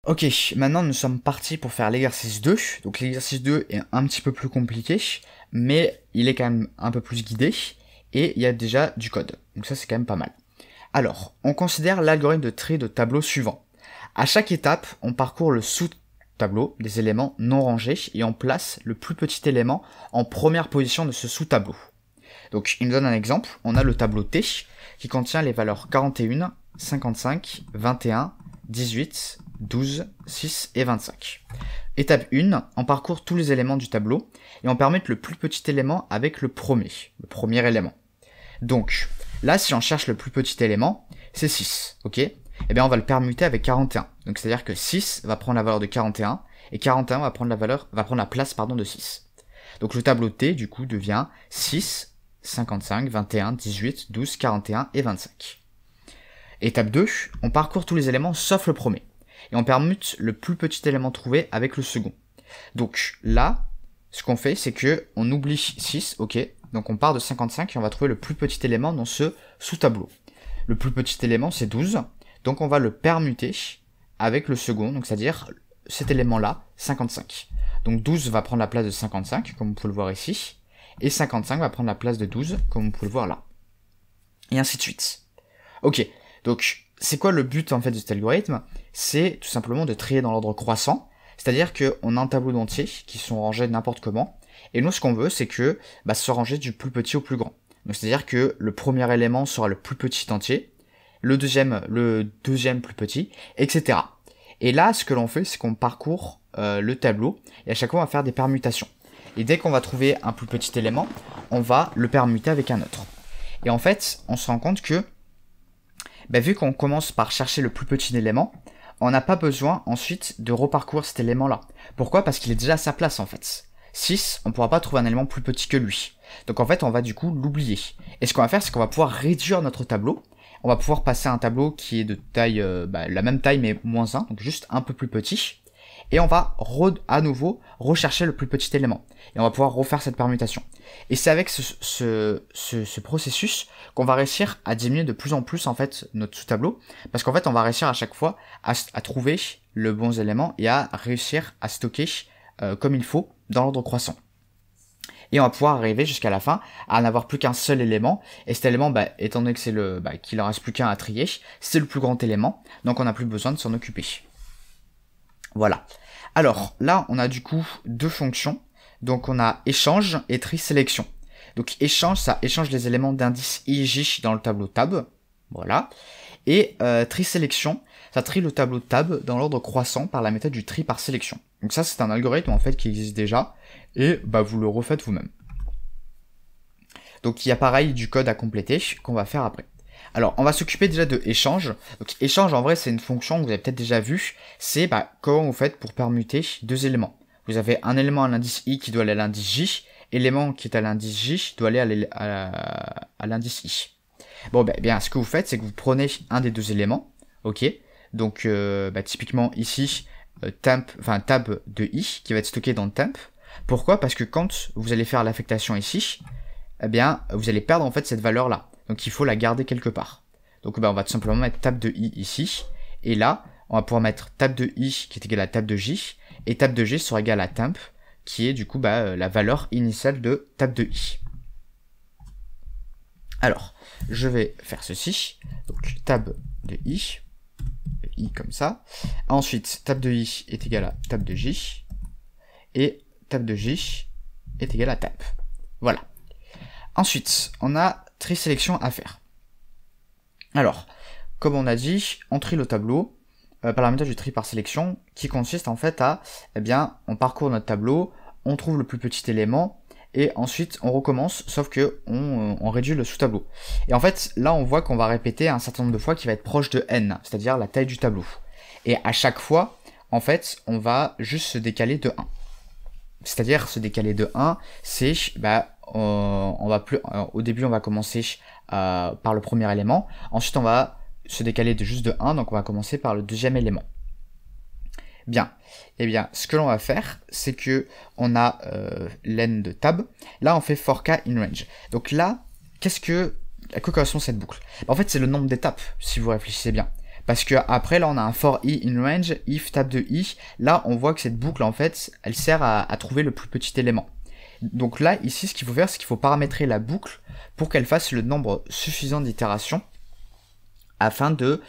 Ok, maintenant nous sommes partis pour faire l'exercice 2. Donc l'exercice 2 est un petit peu plus compliqué, mais il est quand même un peu plus guidé, et il y a déjà du code. Donc ça c'est quand même pas mal. Alors, on considère l'algorithme de tri de tableau suivant. À chaque étape, on parcourt le sous-tableau des éléments non rangés et on place le plus petit élément en première position de ce sous-tableau. Donc il nous donne un exemple, on a le tableau T qui contient les valeurs 41, 55, 21, 18, 12, 6 et 25. Étape 1, on parcourt tous les éléments du tableau et on permet le plus petit élément avec le premier élément. Donc là, si on cherche le plus petit élément, c'est 6, ok? Eh bien on va le permuter avec 41. Donc c'est-à-dire que 6 va prendre la valeur de 41 et 41 va prendre la place de 6. Donc le tableau T du coup devient 6, 55, 21, 18, 12, 41 et 25. Étape 2, on parcourt tous les éléments sauf le premier. Et on permute le plus petit élément trouvé avec le second. Donc là, ce qu'on fait, c'est que on oublie 6, ok. Donc on part de 55 et on va trouver le plus petit élément dans ce sous-tableau. Le plus petit élément, c'est 12. Donc on va le permuter avec le second, donc c'est-à-dire cet élément-là, 55. Donc 12 va prendre la place de 55, comme vous pouvez le voir ici. Et 55 va prendre la place de 12, comme vous pouvez le voir là. Et ainsi de suite. Ok, donc c'est quoi le but en fait de cet algorithme? C'est tout simplement de trier dans l'ordre croissant, c'est-à-dire qu'on a un tableau d'entiers qui sont rangés n'importe comment, et nous ce qu'on veut c'est que se ranger du plus petit au plus grand. Donc c'est-à-dire que le premier élément sera le plus petit entier, le deuxième plus petit, etc. Et là ce que l'on fait c'est qu'on parcourt le tableau, et à chaque fois on va faire des permutations. Et dès qu'on va trouver un plus petit élément, on va le permuter avec un autre. Et en fait, on se rend compte que, vu qu'on commence par chercher le plus petit élément, on n'a pas besoin ensuite de reparcourir cet élément-là. Pourquoi? Parce qu'il est déjà à sa place en fait. 6, on ne pourra pas trouver un élément plus petit que lui. Donc en fait, on va du coup l'oublier. Et ce qu'on va faire, c'est qu'on va pouvoir réduire notre tableau. On va pouvoir passer à un tableau qui est de taille, la même taille mais moins 1, donc juste un peu plus petit. Et on va à nouveau rechercher le plus petit élément. Et on va pouvoir refaire cette permutation. Et c'est avec ce processus qu'on va réussir à diminuer de plus en plus en fait notre sous-tableau. Parce qu'en fait on va réussir à chaque fois à trouver le bon élément et à réussir à stocker comme il faut dans l'ordre croissant. Et on va pouvoir arriver jusqu'à la fin à n'avoir plus qu'un seul élément. Et cet élément, étant donné que c'est qu'il en reste plus qu'un à trier, c'est le plus grand élément. Donc on n'a plus besoin de s'en occuper. Voilà. Alors là, on a du coup deux fonctions. Donc on a échange et tri sélection. Donc échange, ça échange les éléments d'indice I et J dans le tableau tab. Voilà. Et tri sélection, ça trie le tableau tab dans l'ordre croissant par la méthode du tri par sélection. Donc ça, c'est un algorithme en fait qui existe déjà. Et vous le refaites vous-même. Donc il y a pareil du code à compléter qu'on va faire après. Alors, on va s'occuper déjà de échange. Donc, échange, en vrai, c'est une fonction que vous avez peut-être déjà vue. C'est comment vous faites pour permuter deux éléments. Vous avez un élément à l'indice I qui doit aller à l'indice J. Élément qui est à l'indice J doit aller à l'indice I. Bon, bien, ce que vous faites, c'est que vous prenez un des deux éléments. Ok. Donc, typiquement ici, tab de I qui va être stocké dans temp. Pourquoi? Parce que quand vous allez faire l'affectation ici, vous allez perdre en fait cette valeur-là. Donc il faut la garder quelque part. Donc on va tout simplement mettre tab de I ici. Et là, on va pouvoir mettre tab de I qui est égal à tab de J. Et tab de J sera égal à temp, qui est du coup la valeur initiale de tab de I. Alors, je vais faire ceci. Donc tab de I comme ça. Ensuite, tab de I est égal à tab de J. Et tab de J est égal à tab. Voilà. Ensuite, on a tri sélection à faire. Alors, comme on a dit, on trie le tableau par la méthode du tri par sélection qui consiste en fait à, on parcourt notre tableau, on trouve le plus petit élément et ensuite on recommence, sauf que on réduit le sous-tableau. Et en fait, là on voit qu'on va répéter un certain nombre de fois qui va être proche de n, c'est-à-dire la taille du tableau. Et à chaque fois, en fait, on va juste se décaler de 1. C'est-à-dire se décaler de 1, c'est au début on va commencer par le premier élément, ensuite on va se décaler de juste de 1, donc on va commencer par le deuxième élément. Bien, ce que l'on va faire, c'est que on a len de tab, là on fait for k in range. Donc là, à quoi correspond cette boucle? En fait c'est le nombre d'étapes, si vous réfléchissez bien. Parce que après là on a un for i in range, if tab de i, là on voit que cette boucle en fait, elle sert à trouver le plus petit élément. Donc là ici ce qu'il faut faire, c'est qu'il faut paramétrer la boucle pour qu'elle fasse le nombre suffisant d'itérations afin de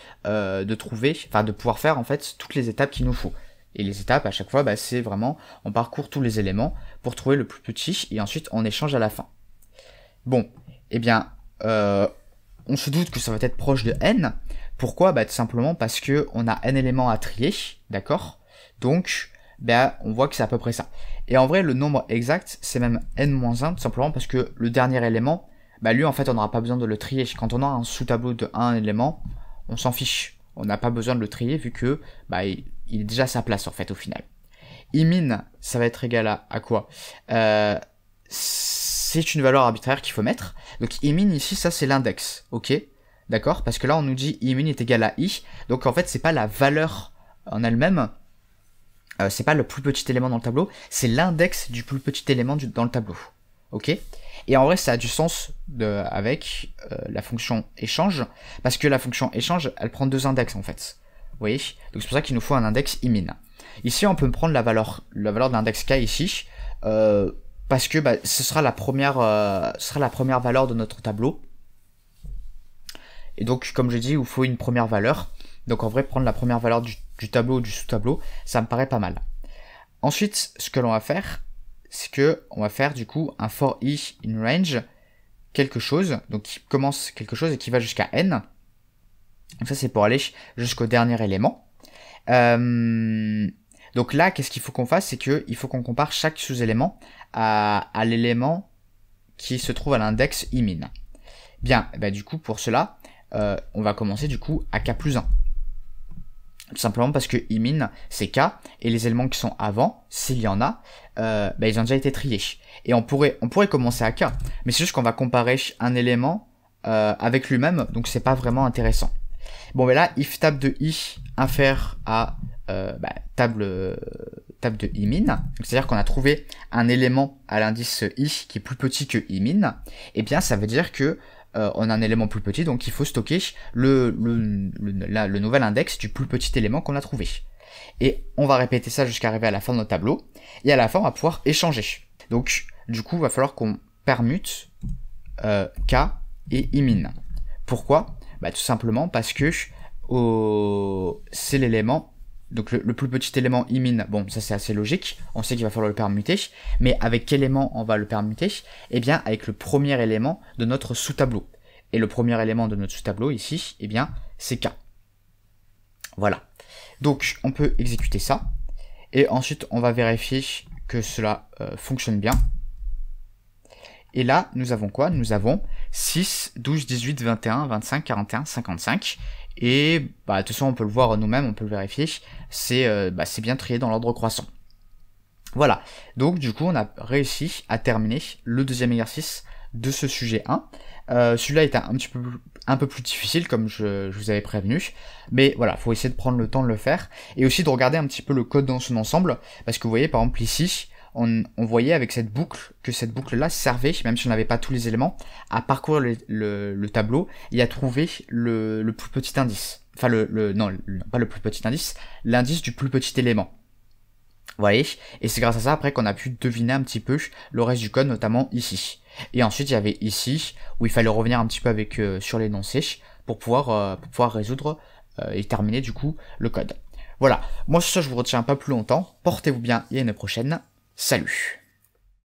trouver, enfin de pouvoir faire en fait toutes les étapes qu'il nous faut. Et les étapes à chaque fois, bah, c'est vraiment, on parcourt tous les éléments pour trouver le plus petit et ensuite on échange à la fin. Bon, eh bien, on se doute que ça va être proche de n. Pourquoi? Bah tout simplement parce que on a n éléments à trier, d'accord? Donc, bah, on voit que c'est à peu près ça. Et en vrai, le nombre exact, c'est même n-1, tout simplement parce que le dernier élément, bah lui en fait on n'aura pas besoin de le trier. Quand on a un sous-tableau de 1 élément, on s'en fiche. On n'a pas besoin de le trier vu que bah, il est déjà à sa place en fait au final. Imin, ça va être égal à quoi? C'est une valeur arbitraire qu'il faut mettre. Donc imin ici, ça c'est l'index, ok? D'accord? Parce que là on nous dit imin est égal à i. Donc en fait c'est pas la valeur en elle-même, c'est pas le plus petit élément dans le tableau, c'est l'index du plus petit élément dans le tableau. Ok? Et en vrai, ça a du sens avec la fonction échange, parce que la fonction échange, elle prend deux index en fait. Vous voyez? Donc c'est pour ça qu'il nous faut un index imin. Ici, on peut prendre la valeur de l'index k ici, parce que bah, ce sera la première valeur de notre tableau. Et donc, comme je dis, il vous faut une première valeur. Donc en vrai, prendre la première valeur du tableau ou du sous-tableau, ça me paraît pas mal. Ensuite, ce que l'on va faire, c'est que on va faire du coup un for i in range quelque chose, donc qui commence quelque chose et qui va jusqu'à n. Donc ça c'est pour aller jusqu'au dernier élément. Donc là, qu'est-ce qu'il faut qu'on fasse? C'est qu'il faut qu'on compare chaque sous-élément à l'élément qui se trouve à l'index imin. Bien, bah, du coup pour cela, on va commencer du coup à k plus 1. Tout simplement parce que imin c'est k et les éléments qui sont avant, s'il y en a, bah, ils ont déjà été triés. Et on pourrait commencer à k, mais c'est juste qu'on va comparer un élément avec lui-même, donc c'est pas vraiment intéressant. Bon, mais là, if tab de i infère à bah, table de imin, c'est-à-dire qu'on a trouvé un élément à l'indice i qui est plus petit que imin, et bien ça veut dire que on a un élément plus petit, donc il faut stocker le nouvel index du plus petit élément qu'on a trouvé. Et on va répéter ça jusqu'à arriver à la fin de notre tableau, et à la fin on va pouvoir échanger. Donc du coup il va falloir qu'on permute k et imin. Pourquoi? Bah tout simplement parce que c'est l'élément, donc le plus petit élément imin, bon ça c'est assez logique, on sait qu'il va falloir le permuter, mais avec quel élément on va le permuter? Eh bien avec le premier élément de notre sous-tableau. Et le premier élément de notre sous-tableau ici, eh bien c'est k. Voilà. Donc on peut exécuter ça, et ensuite on va vérifier que cela fonctionne bien. Et là, nous avons quoi? Nous avons 6, 12, 18, 21, 25, 41, 55. Et bah, de toute façon, on peut le voir nous-mêmes, on peut le vérifier. C'est bien trié dans l'ordre croissant. Voilà. Donc, du coup, on a réussi à terminer le deuxième exercice de ce sujet 1. Celui-là était un peu plus difficile, comme je vous avais prévenu. Mais voilà, il faut essayer de prendre le temps de le faire. Et aussi de regarder un petit peu le code dans son ensemble. Parce que vous voyez, par exemple, ici, on voyait avec cette boucle que cette boucle-là servait, même si on n'avait pas tous les éléments, à parcourir le tableau et à trouver le plus petit indice. Enfin, non, pas le plus petit indice, l'indice du plus petit élément. Vous voyez? Et c'est grâce à ça, après, qu'on a pu deviner un petit peu le reste du code, notamment ici. Et ensuite, il y avait ici, où il fallait revenir un petit peu avec sur l'énoncé pour pouvoir résoudre et terminer, du coup, le code. Voilà. Moi, sur ça, je vous retiens pas plus longtemps. Portez-vous bien et à une prochaine. Salut!